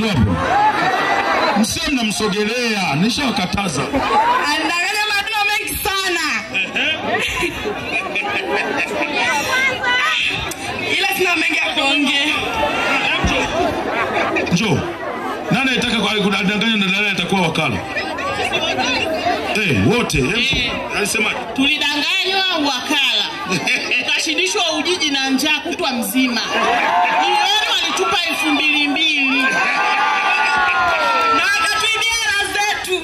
tu hapo. Msio mnamsogelea, nishawakataza. Anadanganya maneno mengi sana. Ila sina mengi ya kuongea. Njoo. Nani anataka kudanganya na dada atakuwa wakala? Wote. Alisema tulidanganywa wakala. Tukashindishwa ujiji na njaa kutwa mzima. Milioni walitupa 2,200. Na wakatuibia hela zetu.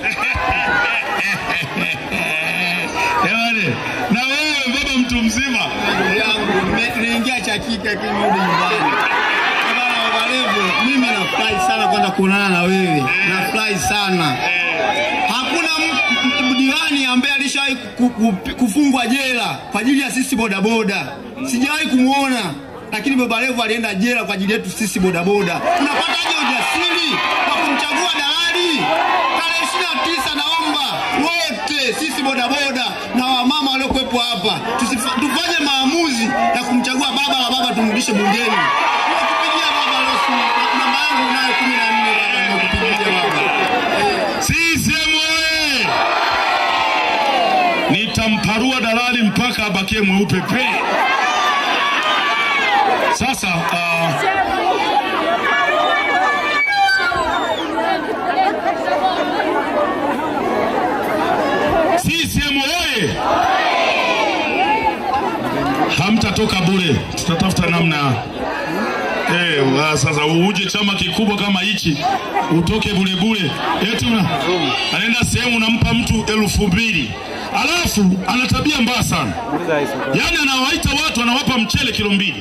Na wewe baba mtu mzima. Niingia chakika kirudi nyumbani. Baba Levo, mimi nafurahi sana kwenda kuonana na wewe. Nafurahi sana. Hakuna diwani ambaye alishawahi kufungwa jela kwa ajili ya sisi bodaboda. Sijawahi kumuona, lakini Baba Levo alienda jela kwa ajili yetu sisi bodaboda. Tunapataje ujasiri kwa kumchagua dalali? Tarehe 29 naomba wote sisi bodaboda na wamama waliokuepo hapa tufanye maamuzi ya kumchagua baba la baba, tumrudishe bungeni. Tunakupigia baba leo, namba yangu nayo 14 baba, tunakupigia baba. CCM oye! Nitamparua dalali mpaka abakie mweupe pe. Sasa CCM oye! Hamtatoka bure. Tutatafuta namna. Sasa uje chama kikubwa kama hichi utoke bure bure. Eti anaenda sehemu unampa mtu 2,000. Alafu ana tabia mbaya sana. Yaani anawaita watu anawapa mchele kilo 2.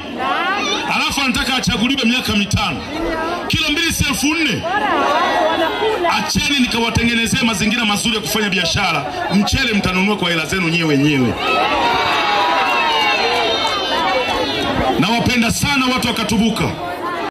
Alafu anataka achaguliwe miaka 5. Kilo 2 si 4,000. Acheni nikawatengenezee mazingira mazuri ya kufanya biashara. Mchele mtanunua kwa hela zenu nyewe wenyewe. Nawapenda sana watu wakatubuka.